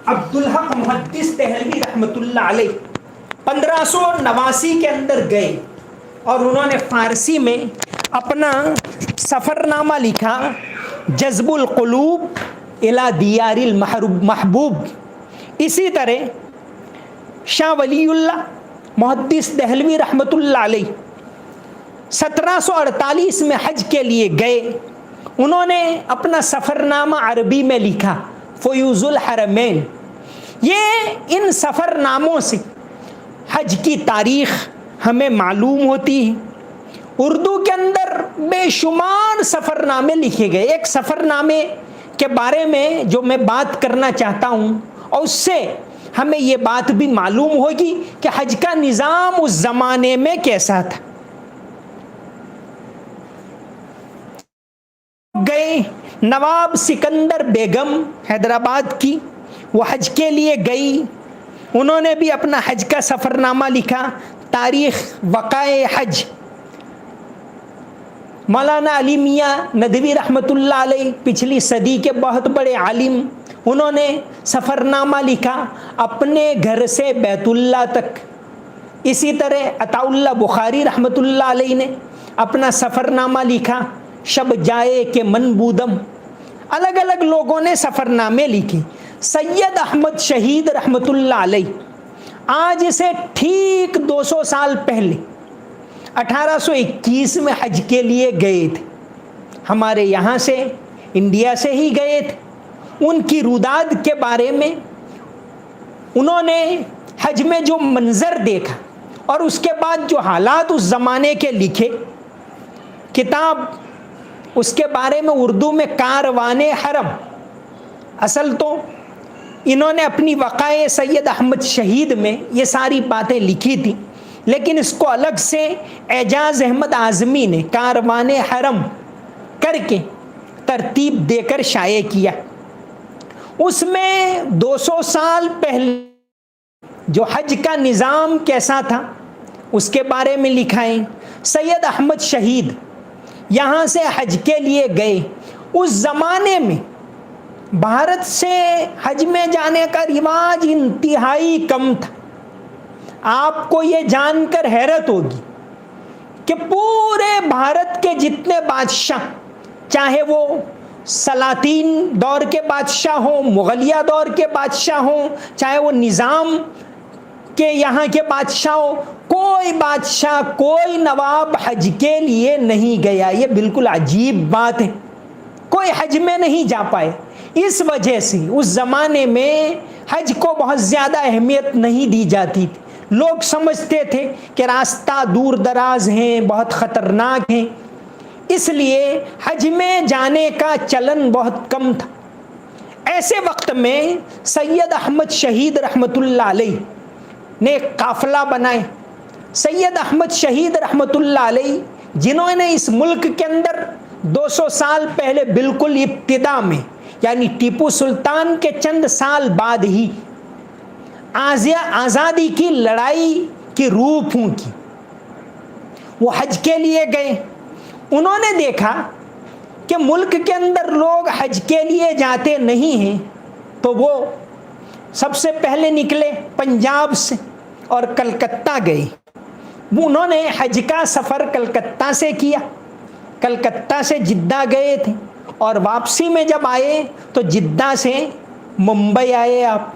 عبدالحق محدث دہلوی رحمۃ اللہ علیہ 1589 کے اندر گئے اور انہوں نے فارسی میں اپنا سفر نامہ لکھا، جذب القلوب الی دیار المحبوب۔ اسی طرح شاہ ولی اللہ محدث دہلوی رحمۃ اللہ علیہ 1748 میں حج کے لیے گئے، انہوں نے اپنا سفر نامہ عربی میں لکھا، فیوز الحرمین۔ یہ ان سفر ناموں سے حج کی تاریخ ہمیں معلوم ہوتی ہے۔ اردو کے اندر بے شمار سفر نامے لکھے گئے۔ ایک سفر نامے کے بارے میں جو میں بات کرنا چاہتا ہوں، اور اس سے ہمیں یہ بات بھی معلوم ہوگی کہ حج کا نظام اس زمانے میں کیسا تھا۔ گئے نواب سکندر بیگم حیدرآباد کی، وہ حج کے لیے گئی، انہوں نے بھی اپنا حج کا سفر نامہ لکھا، تاریخ وقائع حج۔ مولانا علی میاں ندوی رحمۃ اللہ علیہ پچھلی صدی کے بہت بڑے عالم، انہوں نے سفر نامہ لکھا اپنے گھر سے بیت اللہ تک۔ اسی طرح عطاء اللہ بخاری رحمۃ اللہ علیہ نے اپنا سفر نامہ لکھا، شب جائے کہ من بودم۔ الگ الگ لوگوں نے سفر نامے لکھے۔ سید احمد شہید رحمۃ اللہ علیہ آج سے ٹھیک 200 سال پہلے 1821 میں حج کے لیے گئے تھے، ہمارے یہاں سے انڈیا سے ہی گئے تھے۔ ان کی روداد کے بارے میں انہوں نے حج میں جو منظر دیکھا اور اس کے بعد جو حالات اس زمانے کے لکھے، کتاب اس کے بارے میں اردو میں کاروان حرم۔ اصل تو انہوں نے اپنی وقائع سید احمد شہید میں یہ ساری باتیں لکھی تھیں، لیکن اس کو الگ سے اعجاز احمد اعظمی نے کاروان حرم کر کے ترتیب دے کر شائع کیا۔ اس میں 200 سال پہلے جو حج کا نظام کیسا تھا اس کے بارے میں لکھا ہے۔ سید احمد شہید یہاں سے حج کے لیے گئے، اس زمانے میں بھارت سے حج میں جانے کا رواج انتہائی کم تھا۔ آپ کو یہ جان کر حیرت ہوگی کہ پورے بھارت کے جتنے بادشاہ، چاہے وہ سلاطین دور کے بادشاہ ہوں، مغلیہ دور کے بادشاہ ہوں، چاہے وہ نظام کے یہاں کے بادشاہ ہوں، کوئی بادشاہ، کوئی نواب حج کے لیے نہیں گیا۔ یہ بالکل عجیب بات ہے، کوئی حج میں نہیں جا پائے۔ اس وجہ سے اس زمانے میں حج کو بہت زیادہ اہمیت نہیں دی جاتی تھی۔ لوگ سمجھتے تھے کہ راستہ دور دراز ہیں، بہت خطرناک ہیں، اس لیے حج میں جانے کا چلن بہت کم تھا۔ ایسے وقت میں سید احمد شہید رحمۃ اللہ علیہ نے ایک قافلہ بنائے۔ سید احمد شہید رحمۃ اللہ علیہ جنہوں نے اس ملک کے اندر 200 سال پہلے بالکل ابتدا میں، یعنی ٹیپو سلطان کے چند سال بعد ہی آزادی کی لڑائی کی روح پھونکی، وہ حج کے لیے گئے۔ انہوں نے دیکھا کہ ملک کے اندر لوگ حج کے لیے جاتے نہیں ہیں، تو وہ سب سے پہلے نکلے پنجاب سے اور کلکتہ گئے۔ انہوں نے حج کا سفر کلکتہ سے کیا، کلکتہ سے جدہ گئے تھے، اور واپسی میں جب آئے تو جدہ سے ممبئی آئے آپ۔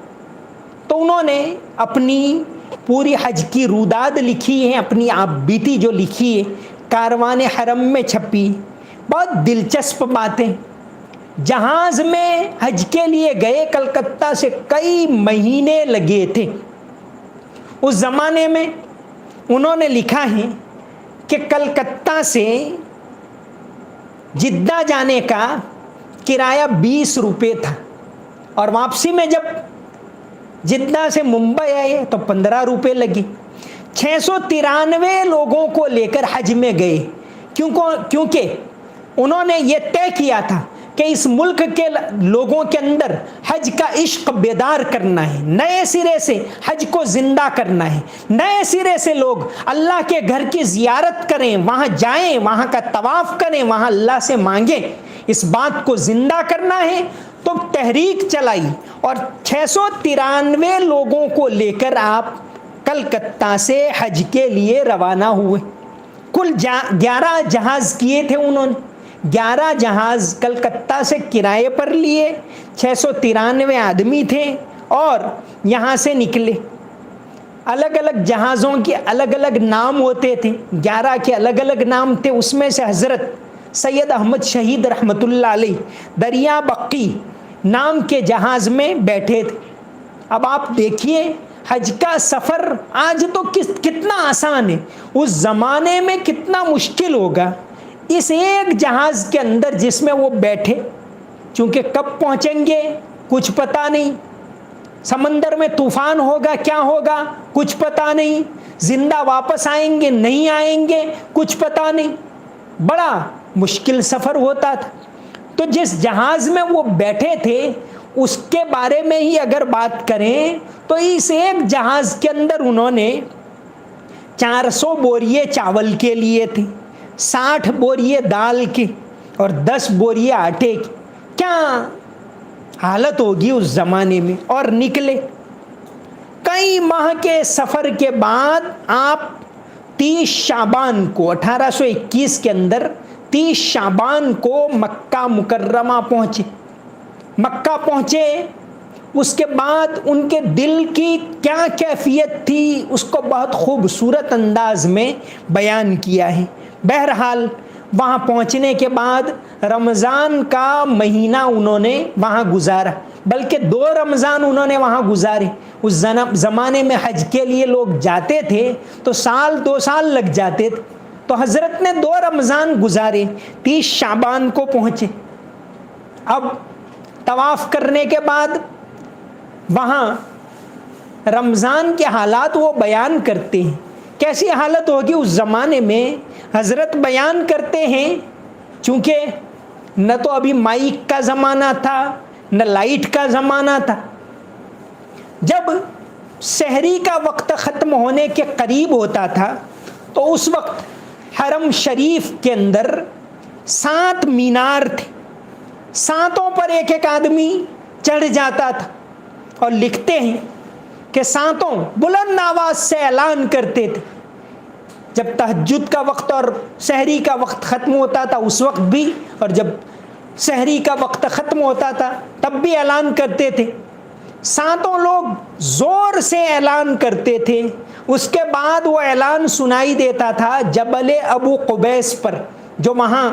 تو انہوں نے اپنی پوری حج کی روداد لکھی ہے، اپنی آپ بیتی جو لکھی ہے کاروان حرم میں چھپی، بہت دلچسپ باتیں۔ جہاز میں حج کے لیے گئے، کلکتہ سے کئی مہینے لگے تھے۔ اس زمانے میں انہوں نے لکھا ہے کہ کلکتہ سے جدہ جانے کا کرایہ 20 روپے تھا، اور واپسی میں جب جدہ سے ممبئی آئے تو 15 روپے لگے۔ 693 لوگوں کو لے کر حج میں گئے، کیونکہ انہوں نے یہ طے کیا تھا کہ اس ملک کے لوگوں کے اندر حج کا عشق بیدار کرنا ہے، نئے سرے سے حج کو زندہ کرنا ہے، نئے سرے سے لوگ اللہ کے گھر کی زیارت کریں، وہاں جائیں، وہاں کا طواف کریں، وہاں اللہ سے مانگیں، اس بات کو زندہ کرنا ہے۔ تو تحریک چلائی اور 693 لوگوں کو لے کر آپ کلکتہ سے حج کے لیے روانہ ہوئے. کل 11 جہاز کیے تھے انہوں نے. 11 جہاز کلکتہ سے کرائے پر لیے. 693 آدمی تھے اور یہاں سے نکلے. الگ الگ جہازوں کے الگ الگ نام ہوتے تھے. 11 کے الگ الگ نام تھے. اس میں سے حضرت سید احمد شہید رحمۃ اللہ علیہ دریا بقی نام کے جہاز میں بیٹھے تھے. اب آپ دیکھیے حج کا سفر آج تو کتنا آسان ہے, اس زمانے میں کتنا مشکل ہوگا. اس ایک جہاز کے اندر جس میں وہ بیٹھے, چونکہ کب پہنچیں گے کچھ پتہ نہیں, سمندر میں طوفان ہوگا کیا ہوگا کچھ پتہ نہیں, زندہ واپس آئیں گے نہیں آئیں گے کچھ پتہ نہیں, بڑا مشکل سفر ہوتا تھا. تو جس جہاز میں وہ بیٹھے تھے اس کے بارے میں ہی اگر بات کریں تو اس ایک جہاز کے اندر انہوں نے 400 بوریے چاول کے لیے تھے, 60 بوریے دال کے اور 10 بوریے آٹے کے. کیا حالت ہوگی اس زمانے میں. اور نکلے. کئی ماہ کے سفر کے بعد آپ 30 شعبان کو 1821 کے اندر 30 شعبان کو مکہ مکرمہ پہنچے. مکہ پہنچے, اس کے بعد ان کے دل کی کیا کیفیت تھی اس کو بہت خوبصورت انداز میں بیان کیا ہے. بہرحال وہاں پہنچنے کے بعد رمضان کا مہینہ انہوں نے وہاں گزارا, بلکہ 2 رمضان انہوں نے وہاں گزارے. اس زمانے میں حج کے لیے لوگ جاتے تھے تو 2 سال لگ جاتے تھے. تو حضرت نے 2 رمضان گزارے, 30 شعبان کو پہنچے. اب طواف کرنے کے بعد وہاں رمضان کے حالات وہ بیان کرتے ہیں. کیسی حالت ہوگی اس زمانے میں حضرت بیان کرتے ہیں, چونکہ نہ تو ابھی مائک کا زمانہ تھا نہ لائٹ کا زمانہ تھا. جب سحری کا وقت ختم ہونے کے قریب ہوتا تھا تو اس وقت حرم شریف کے اندر 7 مینار تھے. 7 پر ایک آدمی چڑھ جاتا تھا اور لکھتے ہیں کہ 7 بلند آواز سے اعلان کرتے تھے. جب تہجد کا وقت اور سحری کا وقت ختم ہوتا تھا اس وقت بھی, اور جب سحری کا وقت ختم ہوتا تھا تب بھی اعلان کرتے تھے. 7 لوگ زور سے اعلان کرتے تھے. اس کے بعد وہ اعلان سنائی دیتا تھا جبل ابو قبیس پر, جو وہاں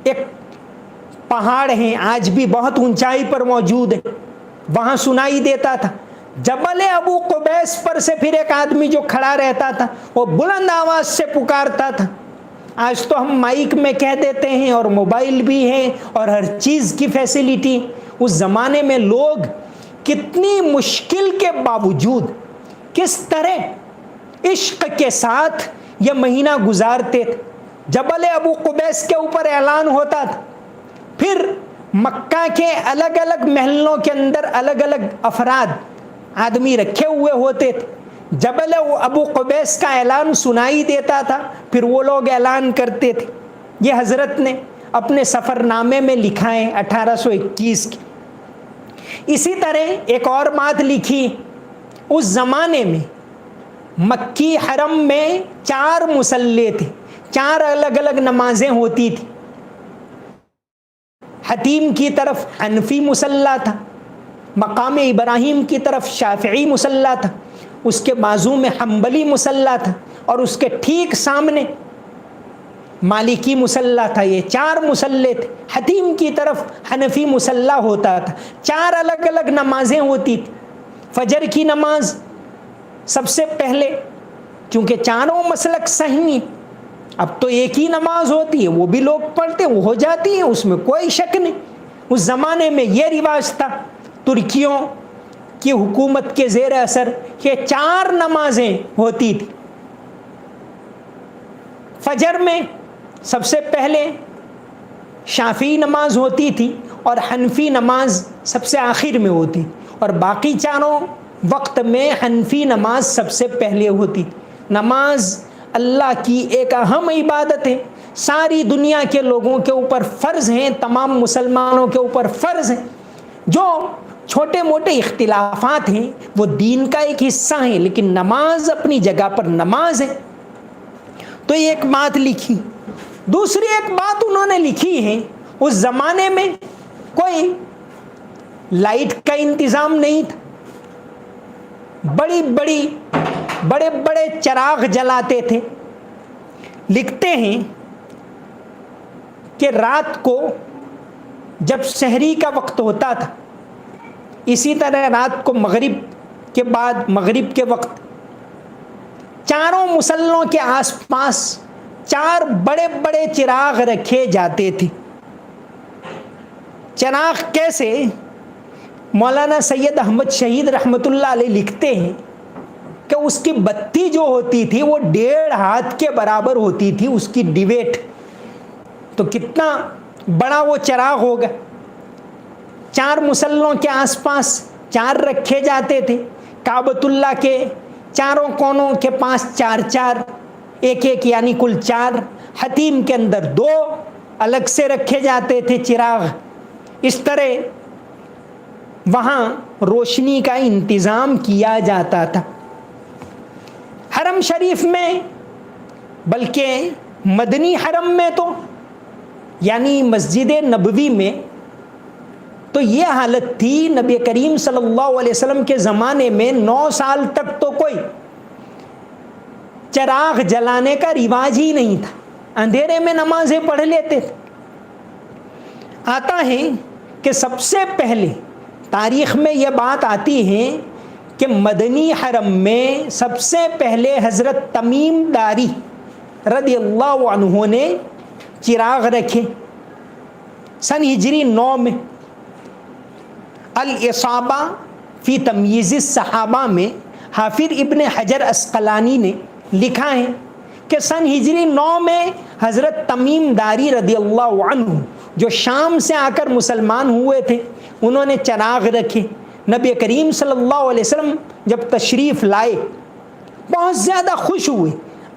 ایک پہاڑ ہیں آج بھی بہت اونچائی پر موجود ہے, وہاں سنائی دیتا تھا. جبل ابو قبیس پر سے پھر ایک آدمی جو کھڑا رہتا تھا وہ بلند آواز سے پکارتا تھا. آج تو ہم مائک میں کہہ دیتے ہیں اور موبائل بھی ہے اور ہر چیز کی فیسلٹی. اس زمانے میں لوگ کتنی مشکل کے باوجود کس طرح عشق کے ساتھ یہ مہینہ گزارتے تھے. جبل ابو قبیس کے اوپر اعلان ہوتا تھا, پھر مکہ کے الگ الگ محلوں کے اندر الگ الگ افراد آدمی رکھے ہوئے ہوتے تھے. جبل ابو قبیس کا اعلان سنائی دیتا تھا, پھر وہ لوگ اعلان کرتے تھے. یہ حضرت نے اپنے سفر نامے میں لکھا ہے 1821 کی. اسی طرح ایک اور بات لکھی, اس زمانے میں مکی حرم میں 4 مصلے تھے, 4 الگ الگ نمازیں ہوتی تھی. حتیم کی طرف حنفی مصلی تھا, مقام ابراہیم کی طرف شافعی مصلی تھا, اس کے بازو میں حنبلی مصلی تھا, اور اس کے ٹھیک سامنے مالکی مصلی تھا. یہ 4 مصلے تھے. حتیم کی طرف حنفی مصلی ہوتا تھا. 4 الگ الگ نمازیں ہوتی تھی. فجر کی نماز سب سے پہلے, چونکہ چاروں مسلک صحیح, اب تو ایک ہی نماز ہوتی ہے, وہ بھی لوگ پڑھتے, وہ ہو جاتی ہے, اس میں کوئی شک نہیں. اس زمانے میں یہ رواج تھا ترکیوں کی حکومت کے زیر اثر کہ 4 نمازیں ہوتی تھی. فجر میں سب سے پہلے شافعی نماز ہوتی تھی اور حنفی نماز سب سے آخر میں ہوتی, اور باقی چاروں وقت میں حنفی نماز سب سے پہلے ہوتی. نماز اللہ کی ایک اہم عبادت ہے, ساری دنیا کے لوگوں کے اوپر فرض ہیں, تمام مسلمانوں کے اوپر فرض ہیں. جو چھوٹے موٹے اختلافات ہیں وہ دین کا ایک حصہ ہیں، لیکن نماز اپنی جگہ پر نماز ہے. تو یہ ایک بات لکھی. دوسری ایک بات انہوں نے لکھی ہے، اس زمانے میں کوئی لائٹ کا انتظام نہیں تھا، بڑے بڑے چراغ جلاتے تھے. لکھتے ہیں کہ رات کو جب سحری کا وقت ہوتا تھا، اسی طرح رات کو مغرب کے بعد، مغرب کے وقت چاروں مصلوں کے آس پاس 4 بڑے بڑے چراغ رکھے جاتے تھے. چراغ کیسے؟ مولانا سید احمد شہید رحمۃ اللہ علیہ لکھتے ہیں کہ اس کی بتی جو ہوتی تھی وہ 1.5 ہاتھ کے برابر ہوتی تھی، اس کی ڈیویٹ. تو کتنا بڑا وہ چراغ ہوگا. 4 مصلوں کے آس پاس 4 رکھے جاتے تھے. کعبۃ اللہ کے چاروں کونوں کے پاس 4 ایک یعنی کل 4. حتیم کے اندر 2 الگ سے رکھے جاتے تھے چراغ. اس طرح وہاں روشنی کا انتظام کیا جاتا تھا. حرم شریف میں، بلکہ مدنی حرم میں تو یعنی مسجد نبوی میں تو یہ حالت تھی. نبی کریم صلی اللہ علیہ وسلم کے زمانے میں 9 سال تک تو کوئی چراغ جلانے کا رواج ہی نہیں تھا، اندھیرے میں نمازیں پڑھ لیتے تھے. آتا ہے کہ سب سے پہلے تاریخ میں یہ بات آتی ہے کہ مدنی حرم میں سب سے پہلے حضرت تمیم داری رضی اللہ عنہ نے چراغ رکھے سن ہجری 9 میں. الاصابہ فی تمییز الصحابہ میں حافظ ابن حجر عسقلانی نے لکھا ہے کہ سن ہجری 9 میں حضرت تمیم داری رضی اللہ عنہ جو شام سے آ کر مسلمان ہوئے تھے، انہوں نے چراغ رکھے. نبی کریم صلی اللہ علیہ وسلم جب تشریف لائے بہت زیادہ خوش ہوئے.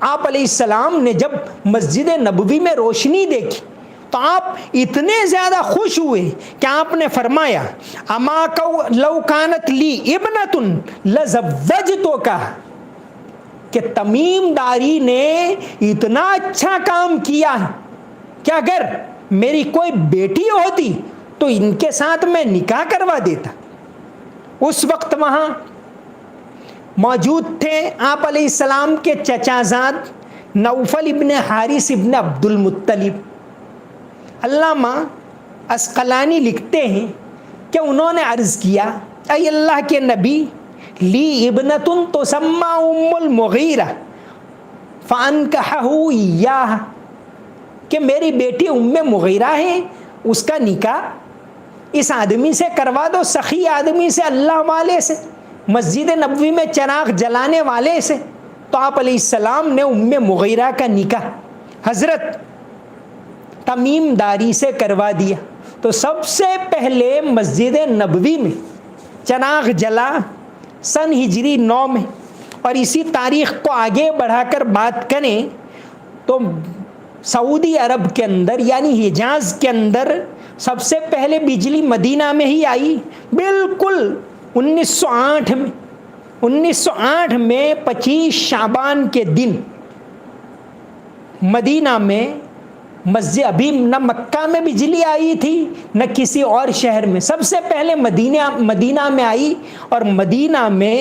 آپ علیہ السلام نے جب مسجد نبوی میں روشنی دیکھی تو آپ اتنے زیادہ خوش ہوئے کہ آپ نے فرمایا اما لو کانت لی ابنۃ لزوجتک، کہ تمیم داری نے اتنا اچھا کام کیا ہے کہ اگر میری کوئی بیٹی ہوتی تو ان کے ساتھ میں نکاح کروا دیتا. اس وقت وہاں موجود تھے آپ علیہ السلام کے چچا زاد نوفل ابن حارث ابن عبد المطلب. علامہ عسقلانی لکھتے ہیں کہ انہوں نے عرض کیا اے اللہ کے نبی، لی ابنۃ تسمى ام المغیرہ فانکحہ ایاہ، کہ میری بیٹی ام مغیرہ ہے، اس کا نکاح اس آدمی سے کروا دو، سخی آدمی سے، اللہ والے سے، مسجد نبوی میں چراغ جلانے والے سے. تو آپ علیہ السلام نے ام مغیرہ کا نکاح حضرت تمیم داری سے کروا دیا. تو سب سے پہلے مسجد نبوی میں چراغ جلا سن ہجری 9 میں. اور اسی تاریخ کو آگے بڑھا کر بات کریں تو سعودی عرب کے اندر یعنی حجاز کے اندر سب سے پہلے بجلی مدینہ میں ہی آئی، بالکل 1908 میں. 1908 میں 25 شعبان کے دن مدینہ میں مسجد، ابھی نہ مکہ میں بجلی آئی تھی نہ کسی اور شہر میں، سب سے پہلے مدینہ میں آئی. اور مدینہ میں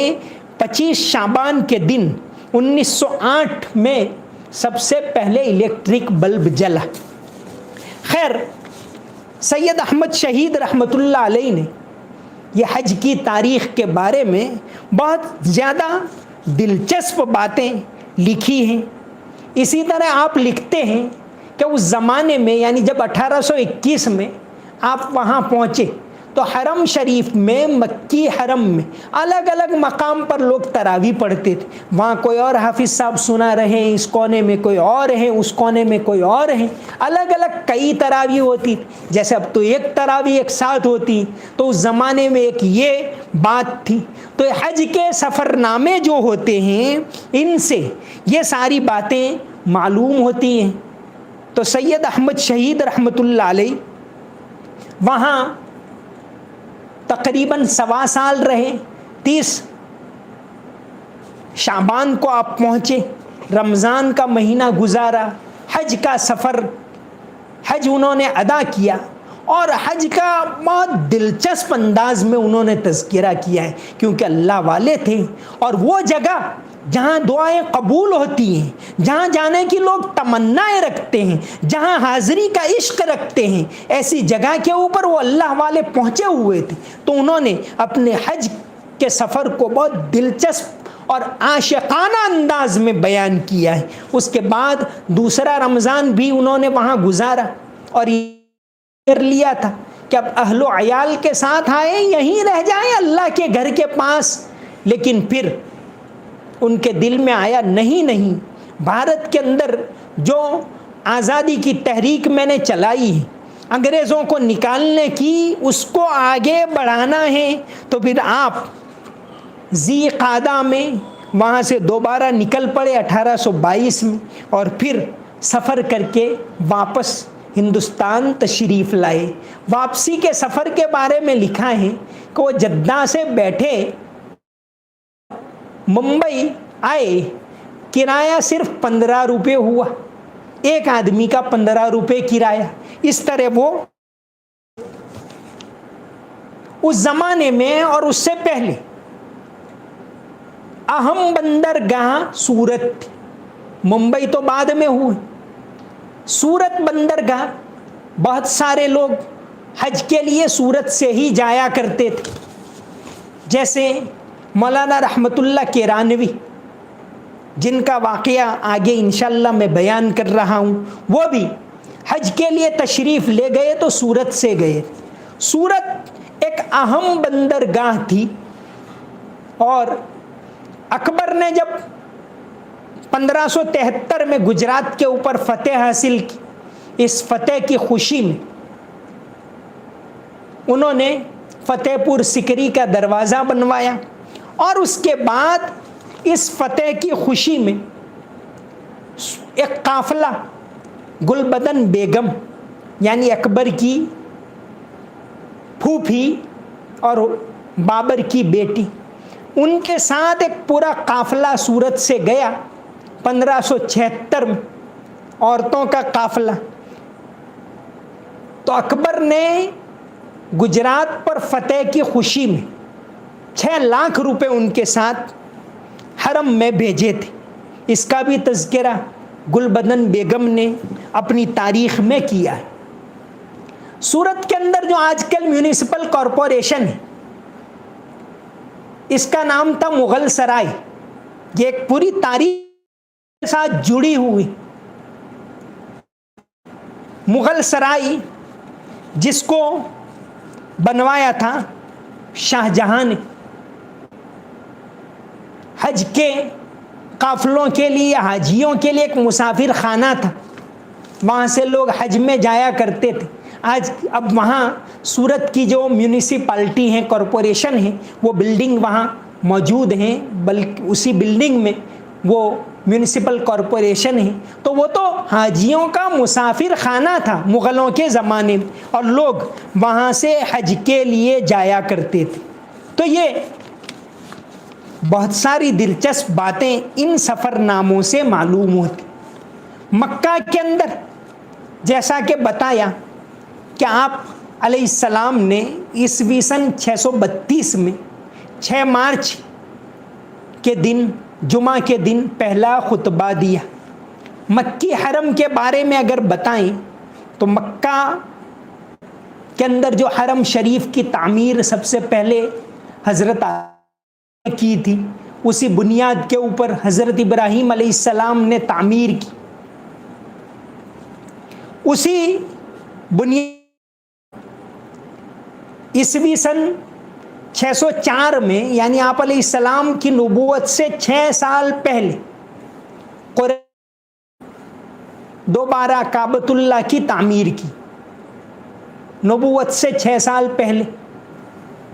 25 شعبان کے دن 1908 میں سب سے پہلے الیکٹرک بلب جلا. خیر، سید احمد شہید رحمۃ اللہ علیہ نے یہ حج کی تاریخ کے بارے میں بہت زیادہ دلچسپ باتیں لکھی ہیں. اسی طرح آپ لکھتے ہیں کہ اس زمانے میں یعنی جب 1821 میں آپ وہاں پہنچے تو حرم شریف میں، مکی حرم میں الگ الگ مقام پر لوگ تراویح پڑھتے تھے. وہاں کوئی اور حافظ صاحب سنا رہے ہیں، اس کونے میں کوئی اور ہیں، اس کونے میں کوئی اور ہیں، الگ الگ کئی تراویح ہوتی. جیسے اب تو ایک تراویح ایک ساتھ ہوتی، تو اس زمانے میں ایک یہ بات تھی. تو حج کے سفر نامے جو ہوتے ہیں ان سے یہ ساری باتیں معلوم ہوتی ہیں. تو سید احمد شہید رحمۃ اللہ علیہ وہاں تقریباً 1.25 سال رہے، 30 شعبان کو آپ پہنچے، رمضان کا مہینہ گزارا، حج کا سفر، حج انہوں نے ادا کیا، اور حج کا بہت دلچسپ انداز میں انہوں نے تذکرہ کیا ہے، کیونکہ اللہ والے تھے، اور وہ جگہ جہاں دعائیں قبول ہوتی ہیں، جہاں جانے کی لوگ تمنائیں رکھتے ہیں، جہاں حاضری کا عشق رکھتے ہیں، ایسی جگہ کے اوپر وہ اللہ والے پہنچے ہوئے تھے، تو انہوں نے اپنے حج کے سفر کو بہت دلچسپ اور عاشقانہ انداز میں بیان کیا ہے۔ اس کے بعد دوسرا رمضان بھی انہوں نے وہاں گزارا، اور کر لیا تھا کہ اب اہل و عیال کے ساتھ آئیں، یہیں رہ جائیں اللہ کے گھر کے پاس، لیکن پھر ان کے دل میں آیا نہیں، بھارت کے اندر جو آزادی کی تحریک میں نے چلائی ہے، انگریزوں کو نکالنے کی، اس کو آگے بڑھانا ہے، تو پھر آپ ذی قعدہ میں وہاں سے دوبارہ نکل پڑے 1822 میں، اور پھر سفر کر کے واپس ہندوستان تشریف لائے۔ واپسی کے سفر کے بارے میں لکھا ہے کہ وہ جدہ سے بیٹھے ممبئی آئے، کرایہ صرف 15 روپے ہوا، ایک آدمی کا 15 روپے کرایہ۔ اس طرح وہ اس زمانے میں اور اس سے پہلے اہم بندرگاہ سورت تھی، ممبئی تو بعد میں ہوئی، سورت بندرگاہ، بہت سارے لوگ حج کے لیے سورت سے ہی جایا کرتے تھے، جیسے مولانا رحمت اللہ کیرانوی، جن کا واقعہ آگے انشاءاللہ میں بیان کر رہا ہوں، وہ بھی حج کے لیے تشریف لے گئے تو سورت سے گئے۔ سورت ایک اہم بندرگاہ تھی، اور اکبر نے جب 1573 میں گجرات کے اوپر فتح حاصل کی، اس فتح کی خوشی میں انہوں نے فتح پور سکری کا دروازہ بنوایا، اور اس کے بعد اس فتح کی خوشی میں ایک قافلہ گلبدن بیگم یعنی اکبر کی پھوپھی اور بابر کی بیٹی، ان کے ساتھ ایک پورا قافلہ سورت سے گیا 1576 میں، عورتوں کا قافلہ۔ تو اکبر نے گجرات پر فتح کی خوشی میں 6 لاکھ روپے ان کے ساتھ حرم میں بھیجے تھے۔ اس کا بھی تذکرہ گلبدن بیگم نے اپنی تاریخ میں کیا ہے۔ سورت کے اندر جو آج کل میونسپل کارپوریشن ہے، اس کا نام تھا مغل سرائے۔ یہ ایک پوری تاریخ کے ساتھ جڑی ہوئی مغل سرائے، جس کو بنوایا تھا شاہ جہاں نے حج کے قافلوں کے لیے، حاجیوں کے لیے ایک مسافر خانہ تھا، وہاں سے لوگ حج میں جایا کرتے تھے۔ اب وہاں سورت کی جو میونسپلٹی ہیں، کارپوریشن ہیں، وہ بلڈنگ وہاں موجود ہیں، بلکہ اسی بلڈنگ میں وہ میونسپل کارپوریشن ہے، تو وہ تو حاجیوں کا مسافر خانہ تھا مغلوں کے زمانے میں، اور لوگ وہاں سے حج کے لیے جایا کرتے تھے۔ تو یہ بہت ساری دلچسپ باتیں ان سفر ناموں سے معلوم ہوتی۔ مکہ کے اندر جیسا کہ بتایا کہ آپ علیہ السلام نے عیسوی سن 632 میں 6 مارچ کے دن، جمعہ کے دن پہلا خطبہ دیا۔ مکی حرم کے بارے میں اگر بتائیں تو مکہ کے اندر جو حرم شریف کی تعمیر سب سے پہلے حضرت کی تھی، اسی بنیاد کے اوپر حضرت ابراہیم علیہ السلام نے تعمیر کی۔ اسی بنیاد عیسوی سن 604 میں، یعنی آپ علیہ السلام کی نبوت سے 6 سال پہلے، دوبارہ کعبۃ اللہ کی تعمیر کی۔ نبوت سے 6 سال پہلے،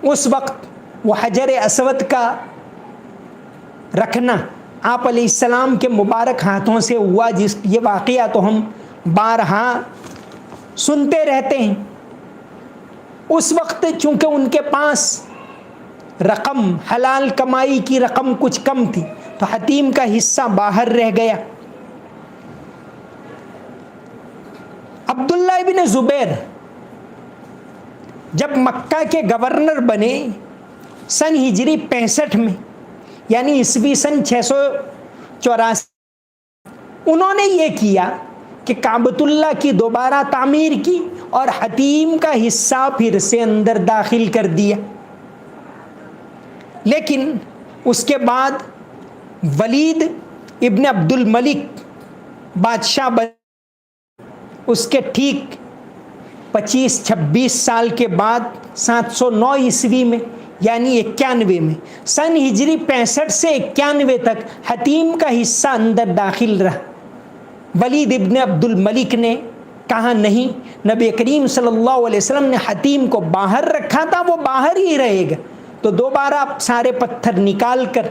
اس وقت وہ حجر اسود کا رکھنا آپ علیہ السلام کے مبارک ہاتھوں سے ہوا، جس یہ واقعہ تو ہم بارہا سنتے رہتے ہیں۔ اس وقت چونکہ ان کے پاس رقم، حلال کمائی کی رقم کچھ کم تھی، تو حتیم کا حصہ باہر رہ گیا۔ عبداللہ ابن زبیر جب مکہ کے گورنر بنے سن ہجری 65 میں، یعنی عیسوی سن 684، انہوں نے یہ کیا کہ کعبۃ اللہ کی دوبارہ تعمیر کی اور حتیم کا حصہ پھر سے اندر داخل کر دیا۔ لیکن اس کے بعد ولید ابن عبد الملک بادشاہ بنے، اس کے ٹھیک 25-26 سال کے بعد 709 عیسوی میں، یعنی 91 میں، سن ہجری 65 سے 91 تک حتیم کا حصہ اندر داخل رہا۔ ولید ابن عبد الملک نے کہا نہیں، نبی کریم صلی اللہ علیہ وسلم نے حتیم کو باہر رکھا تھا، وہ باہر ہی رہے گا۔ تو دوبارہ سارے پتھر نکال کر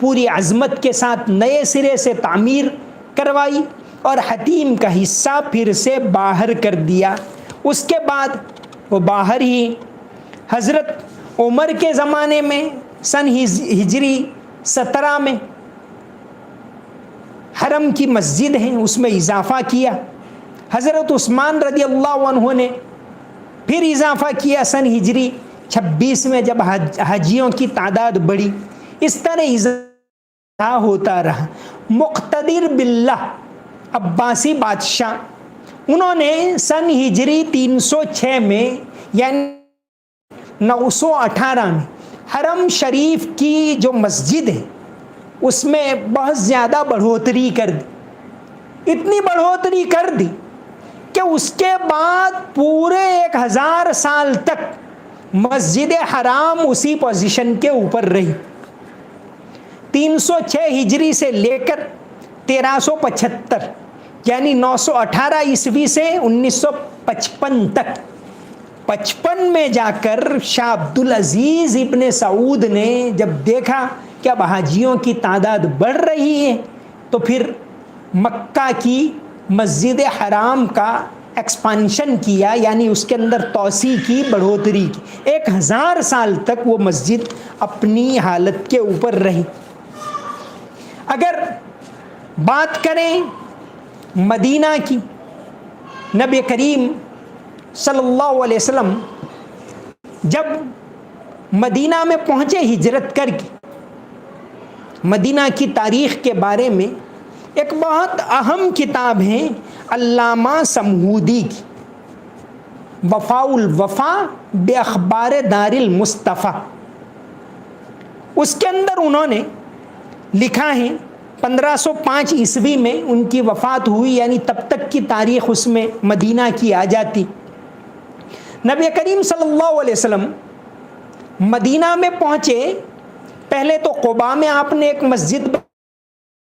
پوری عظمت کے ساتھ نئے سرے سے تعمیر کروائی اور حتیم کا حصہ پھر سے باہر کر دیا۔ اس کے بعد وہ باہر ہی حضرت عمر کے زمانے میں سن ہجری 17 میں حرم کی مسجد ہیں، اس میں اضافہ کیا۔ حضرت عثمان رضی اللہ عنہ نے پھر اضافہ کیا سن ہجری 26 میں، جب حاجیوں کی تعداد بڑھی۔ اس طرح اضافہ ہوتا رہا۔ مقتدر باللہ عباسی بادشاہ، انہوں نے سن ہجری 306 میں یعنی 918 میں حرم شریف کی جو مسجد ہے اس میں بہت زیادہ بڑھوتری کر دی، اتنی بڑھوتری کر دی کہ اس کے بعد پورے 1000 سال تک مسجد حرام اسی پوزیشن کے اوپر رہی۔ 306 ہجری سے لے کر 1375 یعنی 918 عیسوی سے 1955 تک، 55 میں جا کر شاہ عبدالعزیز ابن سعود نے جب دیکھا کہ اب حاجیوں کی تعداد بڑھ رہی ہے تو پھر مکہ کی مسجد حرام کا ایکسپانشن کیا، یعنی اس کے اندر توسیع کی، بڑھوتری کی۔ 1000 سال تک وہ مسجد اپنی حالت کے اوپر رہی۔ اگر بات کریں مدینہ کی، نبی کریم صلی اللہ علیہ وسلم جب مدینہ میں پہنچے ہجرت کر کے، مدینہ کی تاریخ کے بارے میں ایک بہت اہم کتاب ہے علامہ سمہودی کی، وفاء الوفا باخبار دار المصطفیٰ۔ اس کے اندر انہوں نے لکھا ہے 1505 عیسوی میں ان کی وفات ہوئی، یعنی تب تک کی تاریخ اس میں مدینہ کی آ جاتی۔ نبی کریم صلی اللہ علیہ وسلم مدینہ میں پہنچے، پہلے تو قباء میں آپ نے ایک مسجد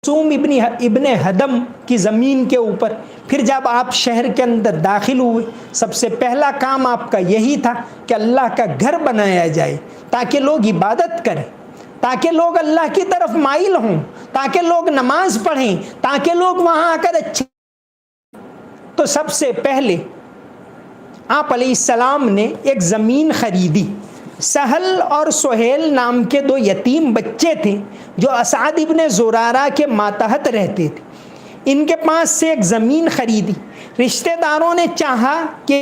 ابن ہدم کی زمین کے اوپر، پھر جب آپ شہر کے اندر داخل ہوئے سب سے پہلا کام آپ کا یہی تھا کہ اللہ کا گھر بنایا جائے تاکہ لوگ عبادت کریں، تاکہ لوگ اللہ کی طرف مائل ہوں، تاکہ لوگ نماز پڑھیں، تاکہ لوگ وہاں آ کر اچھے۔ تو سب سے پہلے آپ علیہ السلام نے ایک زمین خریدی۔ سہل اور سہیل نام کے 2 یتیم بچے تھے جو اسعد ابن زرارہ کے ماتحت رہتے تھے، ان کے پاس سے ایک زمین خریدی۔ رشتہ داروں نے چاہا کہ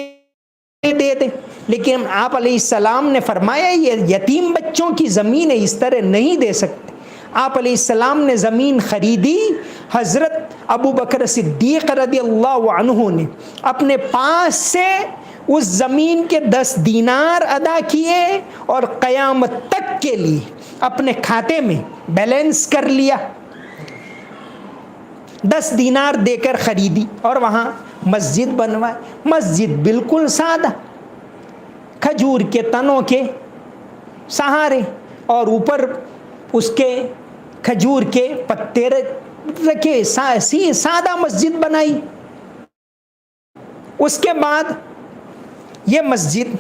دے دیں، لیکن آپ علیہ السلام نے فرمایا یہ یتیم بچوں کی زمین ہے، اس طرح نہیں دے سکتے۔ آپ علیہ السلام نے زمین خریدی۔ حضرت ابو بکر صدیق رضی اللہ عنہ نے اپنے پاس سے اس زمین کے 10 دینار ادا کیے اور قیامت تک کے لیے اپنے کھاتے میں بیلنس کر لیا۔ 10 دینار دے کر خریدی اور وہاں مسجد بنوائی۔ مسجد بالکل سادہ، کھجور کے تنوں کے سہارے اور اوپر اس کے کھجور کے پتے رکھے، سادہ مسجد بنائی۔ اس کے بعد یہ مسجد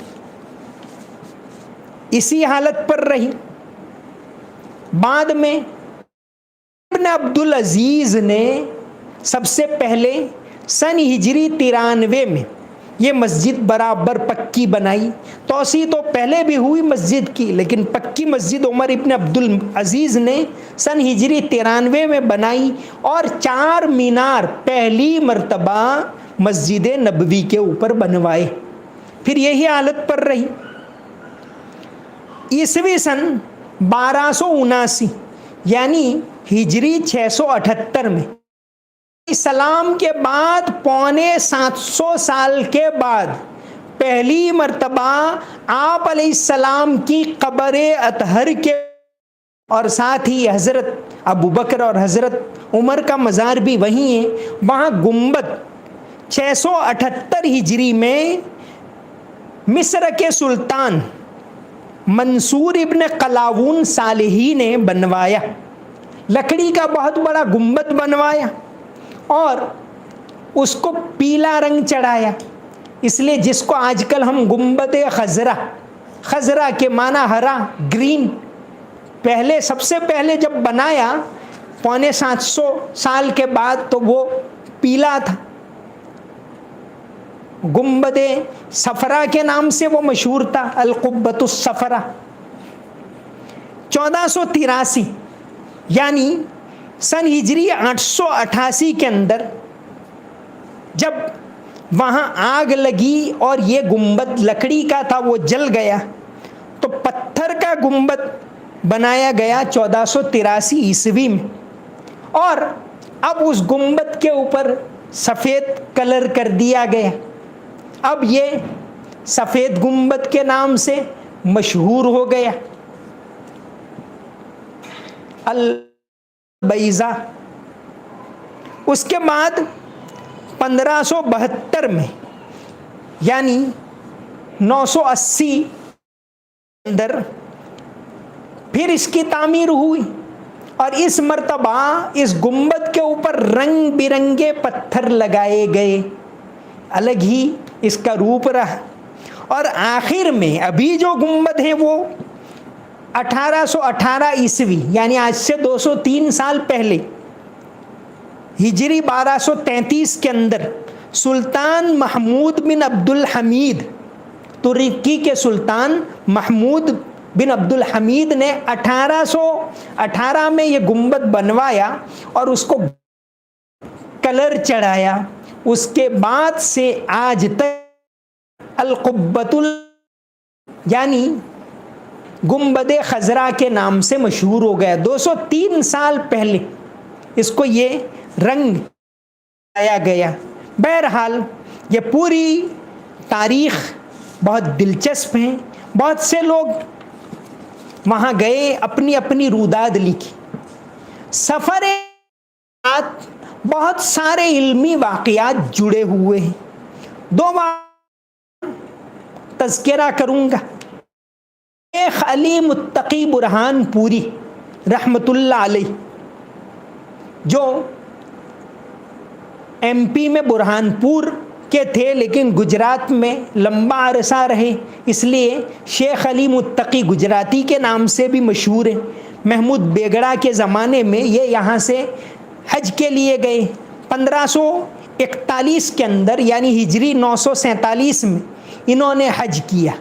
اسی حالت پر رہی۔ بعد میں ابن عبدالعزیز نے سب سے پہلے سن ہجری 93 میں یہ مسجد برابر پکی بنائی. توسیع تو پہلے بھی ہوئی مسجد کی، لیکن پکی مسجد عمر ابن عبد العزیز نے سن ہجری 93 میں بنائی، اور 4 مینار پہلی مرتبہ مسجد نبوی کے اوپر بنوائے. پھر یہی حالت پر رہی. عیسوی سن 1279 یعنی ہجری 678 میں، اسلام کے بعد 750 سال کے بعد پہلی مرتبہ آپ علیہ السلام کی قبر اطہر کے، اور ساتھ ہی حضرت ابو بکر اور حضرت عمر کا مزار بھی وہیں ہے، وہاں گنبد 678 ہجری میں مصر کے سلطان منصور ابن قلاوون صالحی نے بنوایا. لکڑی کا بہت بڑا گنبد بنوایا اور اس کو پیلا رنگ چڑھایا. اس لیے جس کو آج کل ہم گنبد خضرا، خضرا کے معنی ہرا، گرین، پہلے سب سے پہلے جب بنایا 750 سال کے بعد تو وہ پیلا تھا. گنبد صفرا کے نام سے وہ مشہور تھا، القبۃ الصفرا. 1483 یعنی سن ہجری 888 کے اندر جب وہاں آگ لگی اور یہ گنبد لکڑی کا تھا وہ جل گیا، تو پتھر کا گنبد بنایا گیا 1483 عیسوی میں. اور اب اس گنبد کے اوپر سفید کلر کر دیا گیا. اب یہ سفید گنبد کے نام سے مشہور ہو گیا، البیضا. اس کے بعد 1572 میں یعنی 980 اندر پھر اس کی تعمیر ہوئی، اور اس مرتبہ اس گنبد کے اوپر رنگ برنگے پتھر لگائے گئے، الگ ہی اس کا روپ رہا. اور آخر میں ابھی جو گنبد ہیں وہ 1818 عیسوی یعنی آج سے 203 سال پہلے ہجری 1233 کے اندر سلطان محمود بن عبد الحمید، ترکی کے سلطان محمود بن عبد الحمید نے 1818 میں یہ گنبد بنوایا اور اس کو کلر چڑھایا. اس کے بعد سے آج تک القبۃ یعنی گنبد خضرا کے نام سے مشہور ہو گیا. 203 سال پہلے اس کو یہ رنگ آیا گیا. بہرحال یہ پوری تاریخ بہت دلچسپ ہے. بہت سے لوگ وہاں گئے، اپنی اپنی روداد لکھی. سفر بہت سارے علمی واقعات جڑے ہوئے ہیں. 2 تذکرہ کروں گا. شیخ علی متقی برہان پوری رحمت اللہ علیہ، جو ایم پی میں برہان پور کے تھے لیکن گجرات میں لمبا عرصہ رہے، اس لیے شیخ علی متقی گجراتی کے نام سے بھی مشہور ہے. محمود بیگڑا کے زمانے میں یہ یہاں سے حج کے لیے گئے. 1541 کے اندر یعنی ہجری 947 میں انہوں نے حج کیا.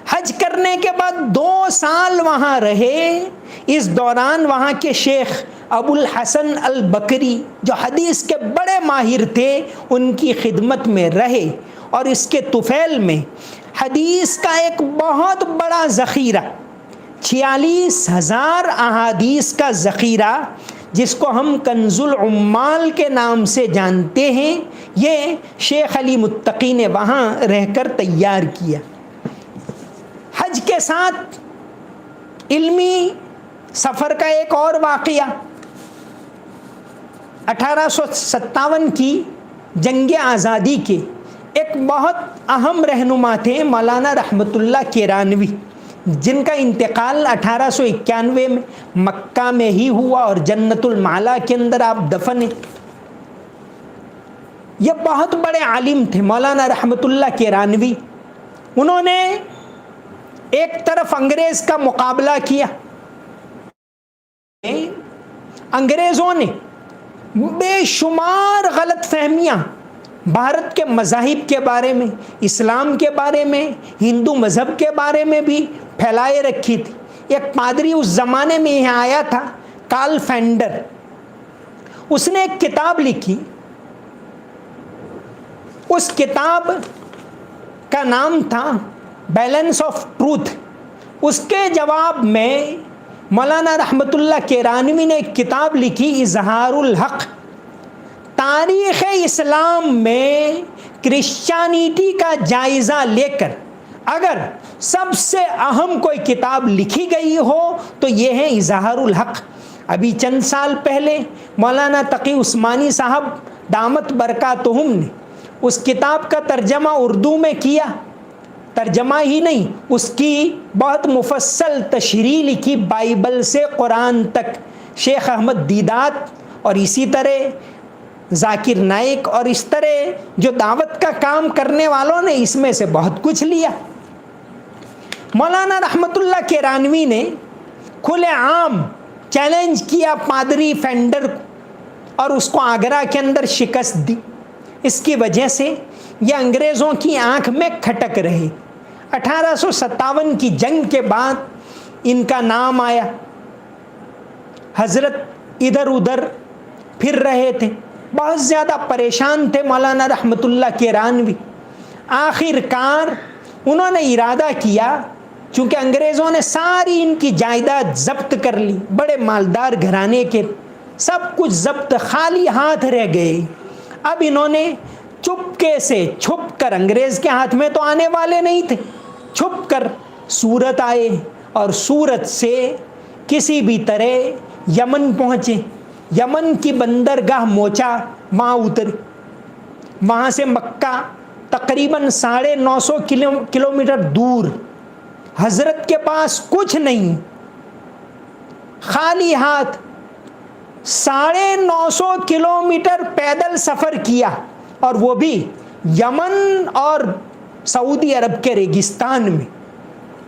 حج کرنے کے بعد 2 سال وہاں رہے. اس دوران وہاں کے شیخ ابو الحسن البکری جو حدیث کے بڑے ماہر تھے ان کی خدمت میں رہے، اور اس کے طفیل میں حدیث کا ایک بہت بڑا ذخیرہ 46,000 احادیث کا ذخیرہ جس کو ہم کنز العمال کے نام سے جانتے ہیں، یہ شیخ علی متقی نے وہاں رہ کر تیار کیا. حج کے ساتھ علمی سفر کا ایک اور واقعہ، 1857 کی جنگ آزادی کے ایک بہت اہم رہنما تھے مولانا رحمت اللہ کیرانوی، جن کا انتقال 1891 میں مکہ میں ہی ہوا اور جنت المعلا کے اندر آپ دفن ہیں. یہ بہت بڑے عالم تھے مولانا رحمت اللہ کیرانوی. انہوں نے ایک طرف انگریز کا مقابلہ کیا. انگریزوں نے بے شمار غلط فہمیاں بھارت کے مذاہب کے بارے میں، اسلام کے بارے میں، ہندو مذہب کے بارے میں بھی پھیلائے رکھی تھی۔ ایک پادری اس زمانے میں یہاں آیا تھا، کارل فینڈر، اس نے ایک کتاب لکھی، اس کتاب کا نام تھا بیلنس آف ٹروتھ۔ اس کے جواب میں مولانا رحمت اللہ کیرانوی نے ایک کتاب لکھی، اظہار الحق۔ تاریخ اسلام میں کرسچینٹی کا جائزہ لے کر اگر سب سے اہم کوئی کتاب لکھی گئی ہو تو یہ ہے اظہار الحق۔ ابھی چند سال پہلے مولانا تقی عثمانی صاحب دامت برکاتہم نے اس کتاب کا ترجمہ اردو میں کیا، ترجمہ ہی نہیں، اس کی بہت مفصل تشریح لکھی، بائبل سے قرآن تک۔ شیخ احمد دیدات اور اسی طرح ذاکر نائک اور اس طرح جو دعوت کا کام کرنے والوں نے اس میں سے بہت کچھ لیا۔ مولانا رحمت اللہ کیرانوی نے کھلے عام چیلنج کیا پادری فینڈر کو اور اس کو آگرہ کے اندر شکست دی۔ اس کی وجہ سے یہ انگریزوں کی آنکھ میں کھٹک رہے۔ 1857 کی جنگ کے بعد ان کا نام آیا۔ حضرت ادھر ادھر پھر رہے تھے، بہت زیادہ پریشان تھے مولانا رحمت اللہ کیرانوی۔ آخر کار انہوں نے ارادہ کیا، چونکہ انگریزوں نے ساری ان کی جائیداد ضبط کر لی، بڑے مالدار گھرانے کے، سب کچھ ضبط، خالی ہاتھ رہ گئے۔ اب انہوں نے چپکے سے چھپ کر، انگریز کے ہاتھ میں تو آنے والے نہیں تھے، چھپ کر سورت آئے اور سورت سے کسی بھی طرح یمن پہنچے۔ یمن کی بندرگاہ موچا، وہاں اترے، وہاں سے مکہ تقریباً 950 کلومیٹر دور۔ حضرت کے پاس کچھ نہیں، خالی ہاتھ 950 کلومیٹر پیدل سفر کیا، اور وہ بھی یمن اور سعودی عرب کے ریگستان میں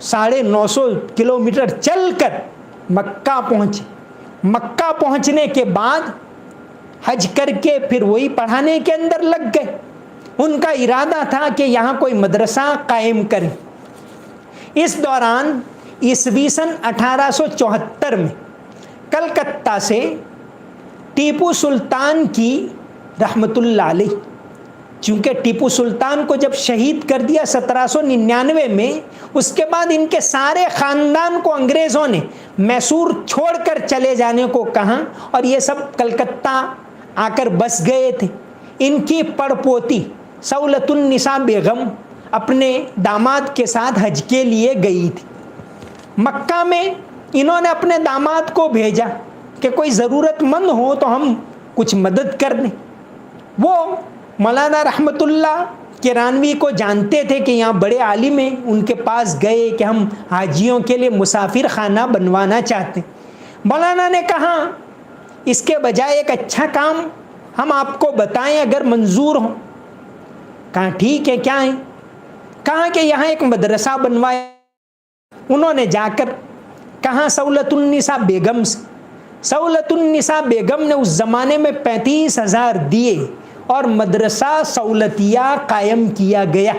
950 کلومیٹر چل کر مکہ پہنچے۔ مکہ پہنچنے کے بعد حج کر کے پھر وہی پڑھانے کے اندر لگ گئے۔ ان کا ارادہ تھا کہ یہاں کوئی مدرسہ قائم کریں۔ اس دوران عیسوی سن 1874 میں کلکتہ سے ٹیپو سلطان کی رحمت اللہ علیہ، چونکہ ٹیپو سلطان کو جب شہید کر دیا 1799 میں، اس کے بعد ان کے سارے خاندان کو انگریزوں نے میسور چھوڑ کر چلے جانے کو کہا اور یہ سب کلکتہ آ کر بس گئے تھے۔ ان کی پڑپوتی سہولت النساء بیگم اپنے داماد کے ساتھ حج کے لیے گئی تھی۔ مکہ میں انہوں نے اپنے داماد کو بھیجا کہ کوئی ضرورت مند ہو تو ہم کچھ مدد کر دیں۔ وہ مولانا رحمت اللہ کیرانوی کو جانتے تھے کہ یہاں بڑے عالم ہیں، ان کے پاس گئے کہ ہم حاجیوں کے لیے مسافر خانہ بنوانا چاہتے ہیں۔ مولانا نے کہا اس کے بجائے ایک اچھا کام ہم آپ کو بتائیں اگر منظور ہو۔ کہا ٹھیک ہے، کیا ہے؟ کہا کہ یہاں ایک مدرسہ بنوایا۔ انہوں نے جا کر کہا سہولت النساء بیگم سے۔ سہولت النساء بیگم نے اس زمانے میں 35,000 دیے اور مدرسہ سہولتیہ قائم کیا گیا۔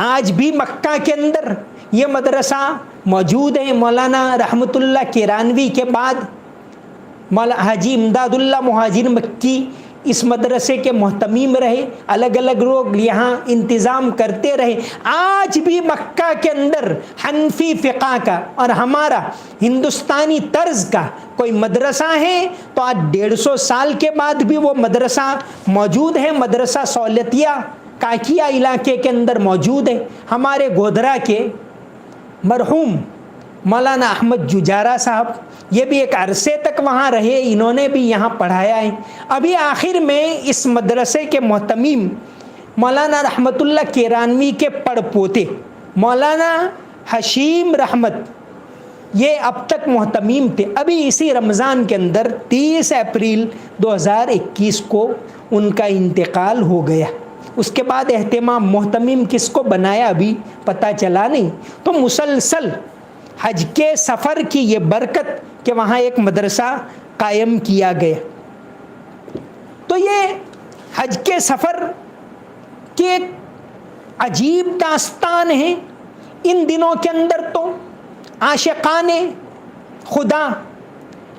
آج بھی مکہ کے اندر یہ مدرسہ موجود ہے۔ مولانا رحمت اللہ کیرانوی کے بعد حاجی امداد اللہ مہاجر مکی اس مدرسے کے محتمیم رہے، الگ الگ لوگ یہاں انتظام کرتے رہے۔ آج بھی مکہ کے اندر حنفی فقہ کا اور ہمارا ہندوستانی طرز کا کوئی مدرسہ ہے تو آج 150 سال کے بعد بھی وہ مدرسہ موجود ہے۔ مدرسہ سہولتیہ کاکیا علاقے کے اندر موجود ہے۔ ہمارے گودھرا کے مرحوم مولانا احمد ججارہ صاحب یہ بھی ایک عرصے تک وہاں رہے، انہوں نے بھی یہاں پڑھایا ہے۔ ابھی آخر میں اس مدرسے کے محتمیم مولانا رحمت اللہ کیرانوی کے پڑپوتے مولانا حشیم رحمت یہ اب تک محتمیم تھے۔ ابھی اسی رمضان کے اندر 30 اپریل 2021 کو ان کا انتقال ہو گیا۔ اس کے بعد اہتمام محتمیم کس کو بنایا ابھی پتہ چلا نہیں۔ تو مسلسل حج کے سفر کی یہ برکت کہ وہاں ایک مدرسہ قائم کیا گیا۔ تو یہ حج کے سفر کی ایک عجیب داستان ہے. ان دنوں کے اندر تو عاشقان خدا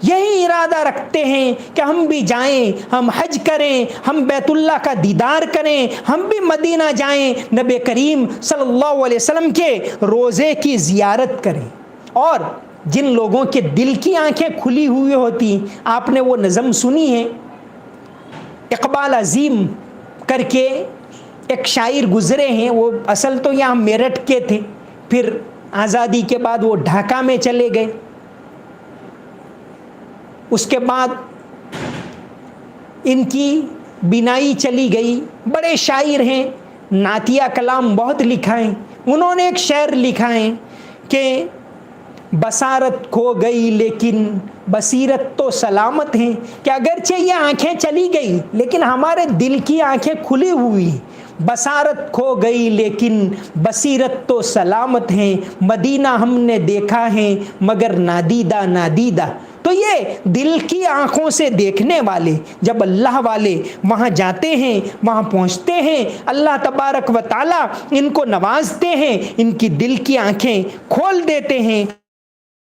یہی ارادہ رکھتے ہیں کہ ہم بھی جائیں, ہم حج کریں, ہم بیت اللہ کا دیدار کریں, ہم بھی مدینہ جائیں, نبی کریم صلی اللہ علیہ وسلم کے روضے کی زیارت کریں. اور جن لوگوں کے دل کی آنکھیں کھلی ہوئی ہوتی, آپ نے وہ نظم سنی ہے, اقبال عظیم کر کے ایک شاعر گزرے ہیں, وہ اصل تو یہاں میرٹھ کے تھے, پھر آزادی کے بعد وہ ڈھاکہ میں چلے گئے. اس کے بعد ان کی بینائی چلی گئی. بڑے شاعر ہیں, نعتیہ کلام بہت لکھا ہے. انہوں نے ایک شعر لکھا ہے کہ بصارت کھو گئی لیکن بصیرت تو سلامت ہیں, کہ اگرچہ یہ آنکھیں چلی گئی لیکن ہمارے دل کی آنکھیں کھلی ہوئی ہیں. بصارت کھو گئی لیکن بصیرت تو سلامت ہیں, مدینہ ہم نے دیکھا ہے مگر نادیدہ نادیدہ. تو یہ دل کی آنکھوں سے دیکھنے والے, جب اللہ والے وہاں جاتے ہیں, وہاں پہنچتے ہیں, اللہ تبارک و تعالیٰ ان کو نوازتے ہیں, ان کی دل کی آنکھیں کھول دیتے ہیں.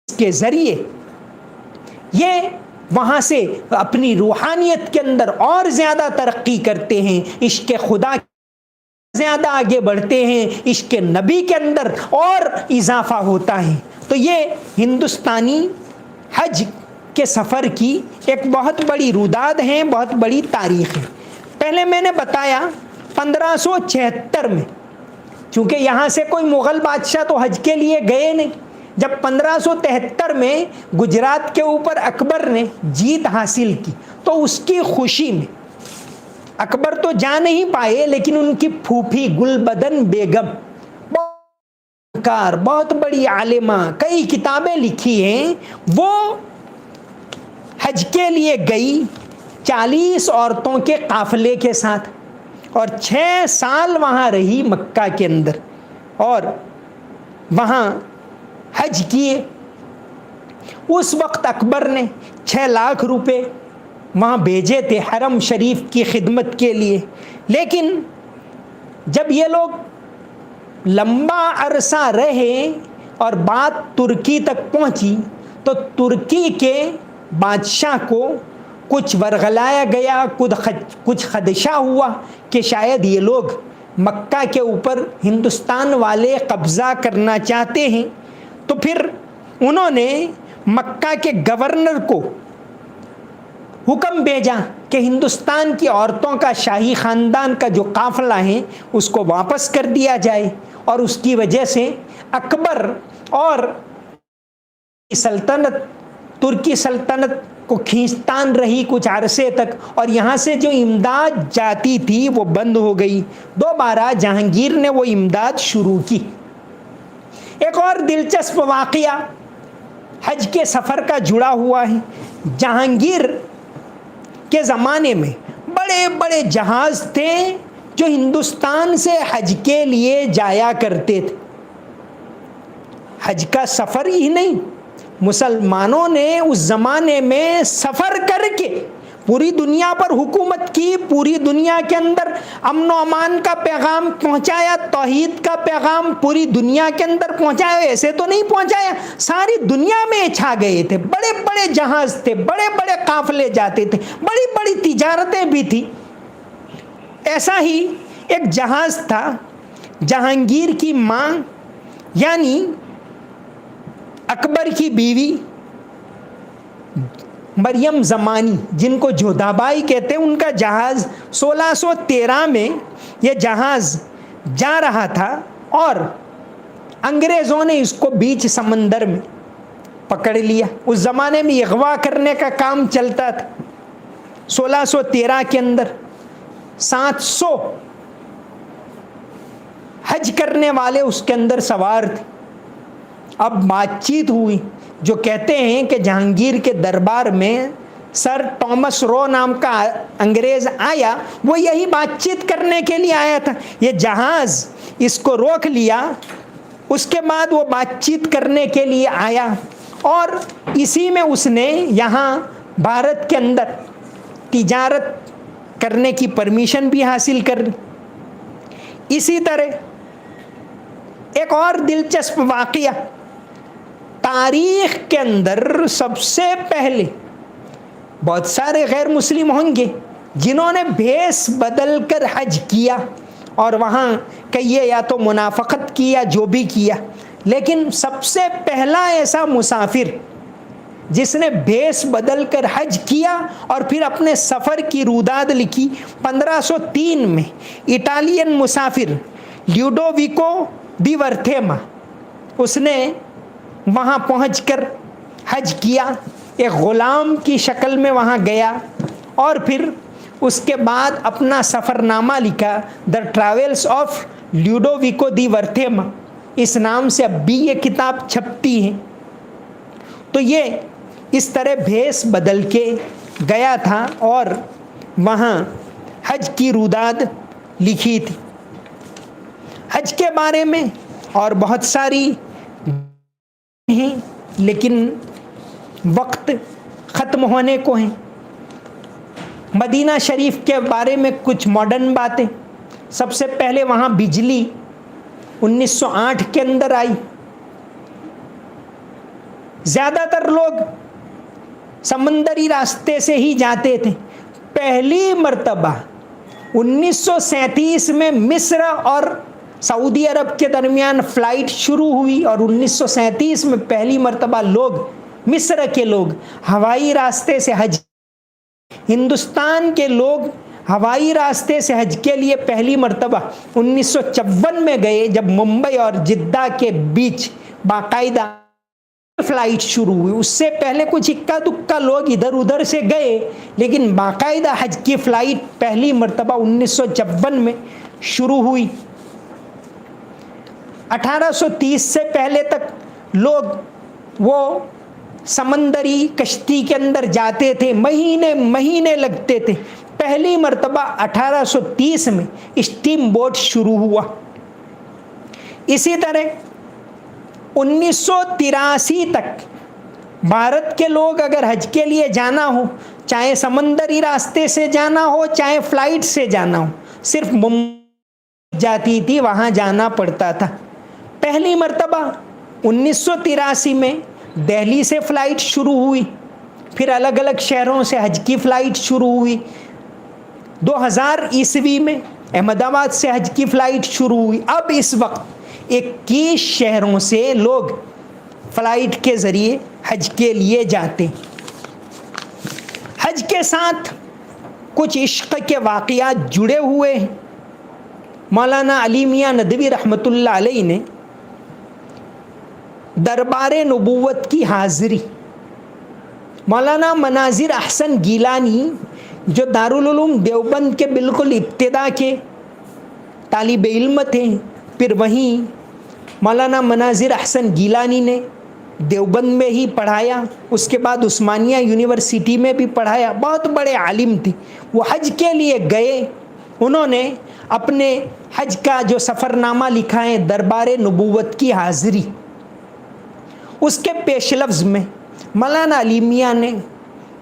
اس کے ذریعے یہ وہاں سے اپنی روحانیت کے اندر اور زیادہ ترقی کرتے ہیں, عشق خدا زیادہ آگے بڑھتے ہیں, عشق نبی کے اندر اور اضافہ ہوتا ہے. تو یہ ہندوستانی حج کے سفر کی ایک بہت بڑی روداد ہے, بہت بڑی تاریخ ہے. پہلے میں نے بتایا 1576 میں, چونکہ یہاں سے کوئی مغل بادشاہ تو حج کے لیے گئے نہیں, جب 1573 میں گجرات کے اوپر اکبر نے جیت حاصل کی تو اس کی خوشی میں اکبر تو جا نہیں پائے, لیکن ان کی پھوپھی گل بدن بیگم بہت بڑی عالمہ, کئی کتابیں لکھی ہیں, وہ حج کے لیے گئی 40 عورتوں کے قافلے کے ساتھ اور 6 سال وہاں رہی مکہ کے اندر اور وہاں حج کیے. اس وقت اکبر نے 6 لاکھ روپے وہاں بھیجے تھے حرم شریف کی خدمت کے لیے, لیکن جب یہ لوگ لمبا عرصہ رہے اور بات ترکی تک پہنچی تو ترکی کے بادشاہ کو کچھ ورغلایا گیا, کچھ خدشہ ہوا کہ شاید یہ لوگ مکہ کے اوپر ہندوستان والے قبضہ کرنا چاہتے ہیں. تو پھر انہوں نے مکہ کے گورنر کو حکم بھیجا کہ ہندوستان کی عورتوں کا شاہی خاندان کا جو قافلہ ہے اس کو واپس کر دیا جائے. اور اس کی وجہ سے اکبر اور سلطنت, ترکی سلطنت کو کھینچتان رہی کچھ عرصے تک, اور یہاں سے جو امداد جاتی تھی وہ بند ہو گئی. دوبارہ جہانگیر نے وہ امداد شروع کی. ایک اور دلچسپ واقعہ حج کے سفر کا جڑا ہوا ہے. جہانگیر کے زمانے میں بڑے بڑے جہاز تھے جو ہندوستان سے حج کے لیے جایا کرتے تھے. حج کا سفر ہی نہیں, مسلمانوں نے اس زمانے میں سفر کر کے پوری دنیا پر حکومت کی, پوری دنیا کے اندر امن و امان کا پیغام پہنچایا, توحید کا پیغام پوری دنیا کے اندر پہنچایا. ایسے تو نہیں پہنچایا, ساری دنیا میں چھا گئے تھے. بڑے بڑے جہاز تھے, بڑے بڑے قافلے جاتے تھے, بڑی بڑی تجارتیں بھی تھی. ایسا ہی ایک جہاز تھا, جہانگیر کی ماں یعنی اکبر کی بیوی مریم زمانی, جن کو جودھابائی کہتے ہیں, ان کا جہاز 1613 میں یہ جہاز جا رہا تھا اور انگریزوں نے اس کو بیچ سمندر میں پکڑ لیا. اس زمانے میں اغوا کرنے کا کام چلتا تھا. 1613 کے اندر 700 حج کرنے والے اس کے اندر سوار تھے. اب بات چیت ہوئی, جو کہتے ہیں کہ جہانگیر کے دربار میں سر ٹامس رو نام کا انگریز آیا, وہ یہی بات چیت کرنے کے لیے آیا تھا. یہ جہاز اس کو روک لیا, اس کے بعد وہ بات چیت کرنے کے لیے آیا اور اسی میں اس نے یہاں بھارت کے اندر تجارت کرنے کی پرمیشن بھی حاصل کر لی۔ اسی طرح ایک اور دلچسپ واقعہ، تاریخ کے اندر سب سے پہلے بہت سارے غیر مسلم ہوں گے جنہوں نے بھیس بدل کر حج کیا، اور وہاں کہیے یا تو منافقت کی یا جو بھی کیا، لیکن سب سے پہلا ایسا مسافر جس نے بھیس بدل کر حج کیا اور پھر اپنے سفر کی روداد لکھی 1503 میں، اٹالین مسافر لیوڈوویکو دی ورتھیما، اس نے وہاں پہنچ کر حج کیا، ایک غلام کی شکل میں وہاں گیا، اور پھر اس کے بعد اپنا سفر نامہ لکھا، دا ٹریولز آف لیوڈوویکو دی ورتھیما، اس نام سے اب بھی یہ کتاب چھپتی ہے۔ تو یہ اس طرح بھیس بدل کے گیا تھا اور وہاں حج کی روداد لکھی تھی۔ حج کے بارے میں اور بہت ساری ہیں، لیکن وقت ختم ہونے کو ہیں۔ مدینہ شریف کے بارے میں کچھ ماڈرن باتیں، سب سے پہلے وہاں بجلی 1908 کے اندر آئی۔ زیادہ تر لوگ سمندری راستے سے ہی جاتے تھے۔ پہلی مرتبہ 1937 میں مصر اور سعودی عرب کے درمیان فلائٹ شروع ہوئی، اور 1937 میں پہلی مرتبہ مصر کے لوگ ہوائی راستے سے حج، ہندوستان کے لوگ ہوائی راستے سے حج کے لیے پہلی مرتبہ 1954 میں گئے، جب ممبئی اور جدہ کے بیچ باقاعدہ فلائٹ شروع ہوئی۔ اس سے پہلے کچھ اکا دکا لوگ ادھر ادھر سے گئے، لیکن باقاعدہ حج کی فلائٹ پہلی مرتبہ 1954 میں شروع ہوئی۔ 1830 سے پہلے تک لوگ وہ سمندری کشتی کے اندر جاتے تھے، مہینے مہینے لگتے تھے۔ پہلی مرتبہ 1830 میں اسٹیم بوٹ شروع ہوا۔ اسی طرح 1983 تک بھارت کے لوگ اگر حج کے لیے جانا ہو، چاہے سمندری راستے سے جانا ہو چاہے فلائٹ سے جانا ہو، صرف ممبئی جاتی تھی، وہاں جانا پڑتا تھا۔ پہلی مرتبہ 1983 میں دہلی سے فلائٹ شروع ہوئی، پھر الگ الگ شہروں سے حج کی فلائٹ شروع ہوئی۔ 2000 عیسوی میں احمد آباد سے حج کی فلائٹ شروع ہوئی۔ اب اس وقت 21 شہروں سے لوگ فلائٹ کے ذریعے حج کے لیے جاتے۔ حج کے ساتھ کچھ عشق کے واقعات جڑے ہوئے ہیں۔ مولانا علی میاں ندوی رحمۃ اللہ علیہ نے دربار نبوت کی حاضری، مولانا مناظر احسن گیلانی جو دارالعلوم دیوبند کے بالکل ابتدا کے طالب علم تھے، پھر وہیں مولانا مناظر احسن گیلانی نے دیوبند میں ہی پڑھایا، اس کے بعد عثمانیہ یونیورسٹی میں بھی پڑھایا، بہت بڑے عالم تھے۔ وہ حج کے لیے گئے، انہوں نے اپنے حج کا جو سفر نامہ لکھا ہے دربار نبوت کی حاضری، اس کے پیش لفظ میں مولانا علی میاں نے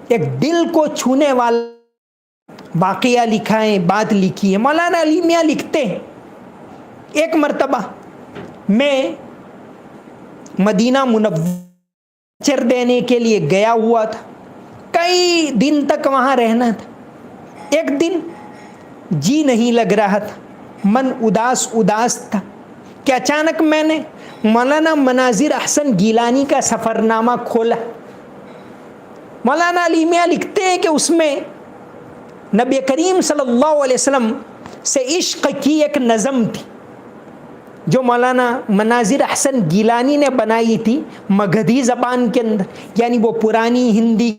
ایک دل کو چھونے والا واقعہ لکھا ہے، بات لکھی ہے۔ مولانا علی میاں لکھتے ہیں، ایک مرتبہ میں مدینہ منورہ دینے کے لیے گیا ہوا تھا، کئی دن تک وہاں رہنا تھا۔ ایک دن جی نہیں لگ رہا تھا، من اداس تھا کہ اچانک میں نے مولانا مناظر احسن گیلانی کا سفر نامہ کھولا۔ مولانا علی میاں لکھتے ہیں کہ اس میں نبی کریم صلی اللہ علیہ وسلم سے عشق کی ایک نظم تھی جو مولانا مناظر احسن گیلانی نے بنائی تھی مگدھی زبان کے اندر، یعنی وہ پرانی ہندی۔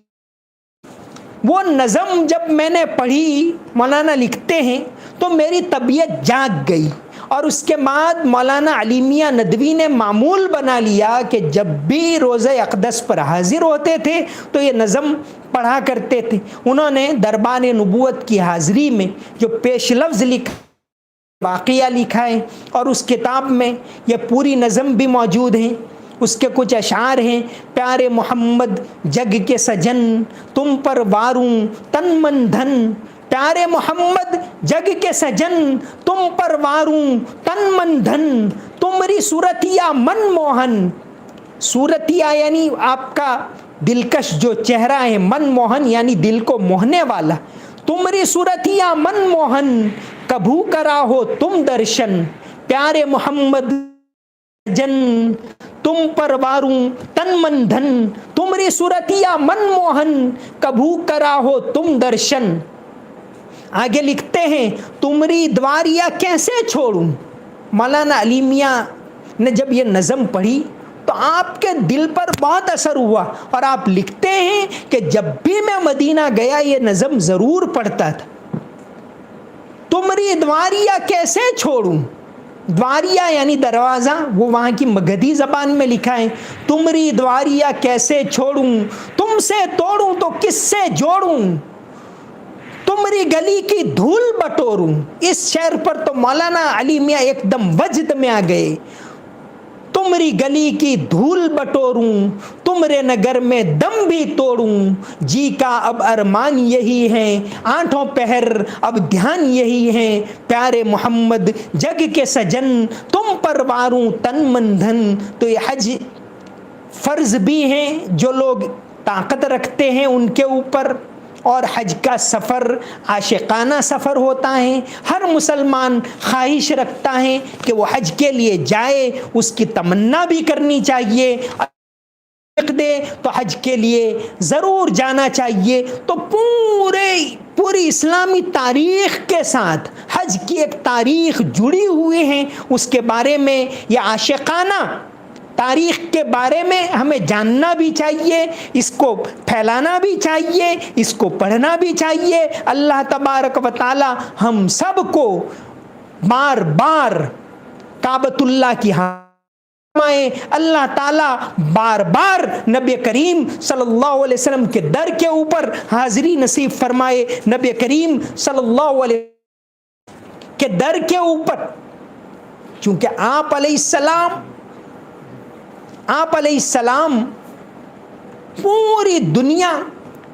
وہ نظم جب میں نے پڑھی، مولانا لکھتے ہیں، تو میری طبیعت جاگ گئی، اور اس کے بعد مولانا علی میاں ندوی نے معمول بنا لیا کہ جب بھی روزہ اقدس پر حاضر ہوتے تھے تو یہ نظم پڑھا کرتے تھے۔ انہوں نے دربار نبوت کی حاضری میں جو پیش لفظ لکھا، واقعہ لکھا ہے، اور اس کتاب میں یہ پوری نظم بھی موجود ہیں۔ اس کے کچھ اشعار ہیں: پیارے محمد جگ کے سجن، تم پر واروں تن من دھن، پیارے محمد جگ کے سجن تم پرواروں تن من دھن تمری صورتیا من موہن. صورتیا یعنی آپ کا دلکش جو چہرہ ہے، من موہن یعنی دل کو موہنے والا. تمری صورتیا من موہن کبھو کرا ہو تم درشن. پیارے محمد جن تم پرواروں تن من دھن تمری صورتیا من موہن کبھو کرا ہو تم درشن. آگے لکھتے ہیں تمری دواریا کیسے چھوڑوں. مولانا علی میاں نے جب یہ نظم پڑھی تو آپ کے دل پر بہت اثر ہوا، اور آپ لکھتے ہیں کہ جب بھی میں مدینہ گیا یہ نظم ضرور پڑھتا تھا. تمری دواریا کیسے چھوڑوں. دواریا یعنی دروازہ، وہ وہاں کی مگدھی زبان میں لکھا ہے. تمری دواریا کیسے چھوڑوں تم سے توڑوں تو کس سے جوڑوں. تمری گلی کی دھول بٹوروں. اس شعر پر تو مولانا علی میاں ایک دم وجد میں آ گئے. تمری گلی کی دھول بٹوروں تمرے نگر میں دم بھی توڑوں. جی کا اب ارمان یہی ہے آنٹھوں پہر اب دھیان یہی ہے. پیارے محمد جگ کے سجن تم پرواروں تن من دھن. تو یہ حج فرض بھی ہیں جو لوگ طاقت رکھتے ہیں ان کے اوپر، اور حج کا سفر عاشقانہ سفر ہوتا ہے. ہر مسلمان خواہش رکھتا ہے کہ وہ حج کے لیے جائے، اس کی تمنا بھی کرنی چاہیے. دے تو حج کے لیے ضرور جانا چاہیے. تو پوری اسلامی تاریخ کے ساتھ حج کی ایک تاریخ جڑی ہوئی ہے. اس کے بارے میں یہ عاشقانہ تاریخ کے بارے میں ہمیں جاننا بھی چاہیے، اس کو پھیلانا بھی چاہیے، اس کو پڑھنا بھی چاہیے. اللہ تبارک و تعالی ہم سب کو بار بار کعبۃ اللہ کی اللہ تعالیٰ بار بار نبی کریم صلی اللہ علیہ وسلم کے در کے اوپر حاضری نصیب فرمائے. نبی کریم صلی اللہ علیہ وسلم کے در کے اوپر، چونکہ آپ علیہ السلام پوری دنیا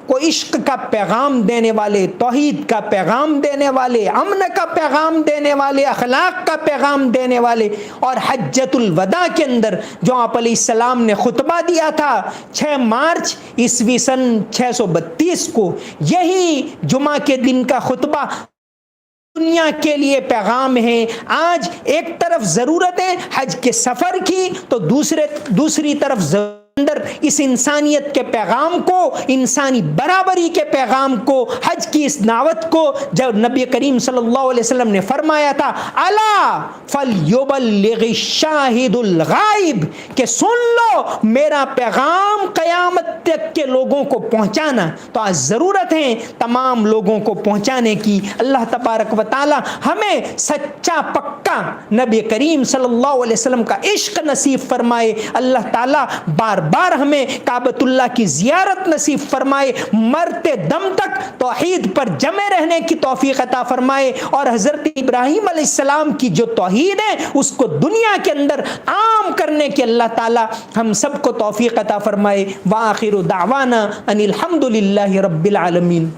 کو عشق کا پیغام دینے والے، توحید کا پیغام دینے والے، امن کا پیغام دینے والے، اخلاق کا پیغام دینے والے. اور حجۃ الوداع کے اندر جو آپ علیہ السلام نے خطبہ دیا تھا 6 مارچ عیسوی سن 632 کو، یہی جمعہ کے دن کا خطبہ دنیا کے لیے پیغام ہے. آج ایک طرف ضرورت ہے حج کے سفر کی، تو دوسری طرف اندر اس انسانیت کے پیغام کو، انسانی برابری کے پیغام کو، حج کی اس دعوت کو، جب نبی کریم صلی اللہ علیہ وسلم نے فرمایا تھا الا فلیبلغ الشاہد الغائب، کہ سن لو میرا پیغام قیامت تک کے لوگوں کو پہنچانا. تو آج ضرورت ہے تمام لوگوں کو پہنچانے کی. اللہ تبارک و تعالی ہمیں سچا پکا نبی کریم صلی اللہ علیہ وسلم کا عشق نصیب فرمائے. اللہ تعالی بار بار ہمیں کعبۃ اللہ کی زیارت نصیب فرمائے. مرتے دم تک توحید پر جمے رہنے کی توفیق عطا فرمائے، اور حضرت ابراہیم علیہ السلام کی جو توحید ہے اس کو دنیا کے اندر عام کرنے کی اللہ تعالی ہم سب کو توفیق عطا فرمائے. وآخر دعوانا ان الحمد للہ رب العالمین.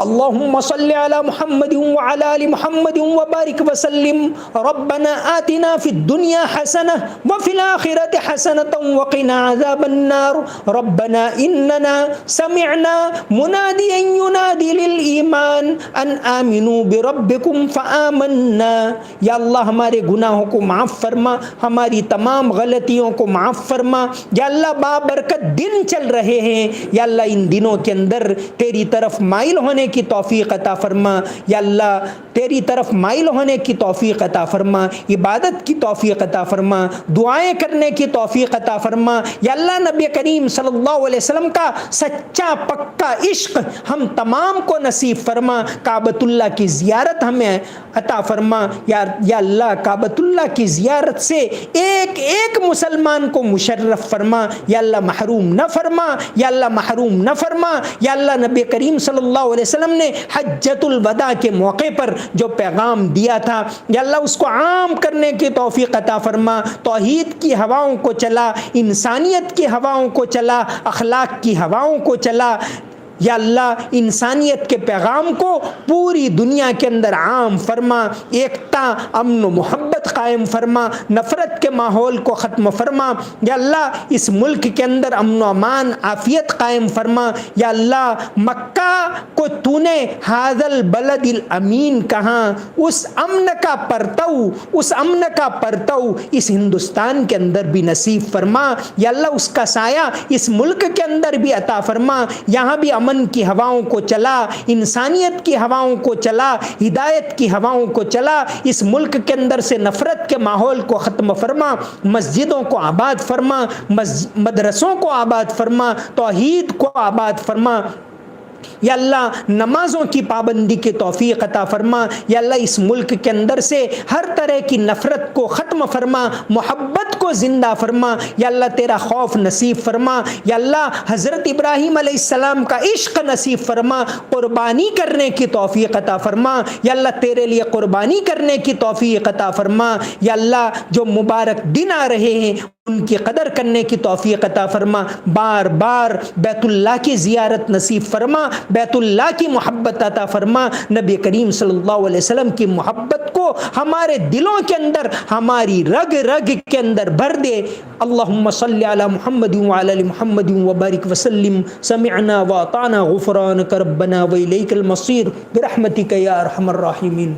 اللهم صل على محمد وعلى آل محمد وبارك وسلم. ربنا آتنا في الدنيا حسنة وفي الآخرة حسنة وقنا عذاب النار. ربنا إننا سمعنا مناديا ينادي للإيمان أن آمنوا بربكم فآمنا. یا اللہ ہمارے گناہوں کو معاف فرما، ہماری تمام غلطیوں کو معاف فرما. یا اللہ بابرکت دن چل رہے ہیں، یا اللہ ان دنوں کے اندر تیری طرف مائل ہونے کی توفیق عطا فرما. یا اللہ تیری طرف مائل ہونے کی توفیق عطا فرما، عبادت کی توفیق عطا فرما، دعائیں کرنے کی توفیق عطا فرما. یا اللہ نبی کریم صلی اللہ علیہ وسلم کا سچا پکا عشق ہم تمام کو نصیب فرما. کعبۃ اللہ کی زیارت ہمیں عطا فرما. یا اللہ کعبۃ اللہ کی زیارت سے ایک ایک مسلمان کو مشرف فرما. یا اللہ محروم نہ فرما، یا اللہ محروم نہ فرما. یا اللہ نبی کریم صلی اللہ علیہ وسلم نے حجۃ الوداع کے موقع پر جو پیغام دیا تھا، یا اللہ اس کو عام کرنے کی توفیق عطا فرما. توحید کی ہواؤں کو چلا، انسانیت کی ہواؤں کو چلا، اخلاق کی ہواؤں کو چلا. یا اللہ انسانیت کے پیغام کو پوری دنیا کے اندر عام فرما، ایکتا، امن و محبت قائم فرما، نفرت کے ماحول کو ختم فرما، یا اللہ اس ملک کے اندر امن و امان، عافیت قائم فرما، یا اللہ مکہ کو تو نے ھذا البلد الامین کہا، اس امن کا پرتو اس ہندوستان کے اندر بھی نصیب فرما، یا اللہ اس کا سایہ اس ملک کے اندر بھی عطا فرما، یہاں بھی امن کی ہواؤں کو چلا، انسانیت کی ہواؤں کو چلا، ہدایت کی ہواؤں کو چلا، اس ملک کے اندر سے نفرت کے ماحول کو ختم فرما، مسجدوں کو آباد فرما، مدرسوں کو آباد فرما، توحید کو آباد فرما، یا اللہ نمازوں کی پابندی کی توفیق عطا فرما، یا اللہ اس ملک کے اندر سے ہر طرح کی نفرت کو ختم فرما، محبت کو زندہ فرما، یا اللہ تیرا خوف نصیب فرما، یا اللہ حضرت ابراہیم علیہ السلام کا عشق نصیب فرما، قربانی کرنے کی توفیق عطا فرما، یا اللہ تیرے لیے قربانی کرنے کی توفیق عطا فرما، یا اللہ جو مبارک دن آ رہے ہیں ان کی قدر کرنے کی توفیق عطا فرما، بار بار بیت اللہ کی زیارت نصیب فرما، بیت اللہ کی محبت عطا فرما، نبی کریم صلی اللہ علیہ وسلم کی محبت کو ہمارے دلوں کے اندر، ہماری رگ رگ کے اندر بھر دے۔ اللہم صلی علی محمد وعلی آل محمد وبارک وسلم، سمعنا واطعنا غفرانک ربنا وإلیک المصیر برحمتک یا ارحم الراحمین۔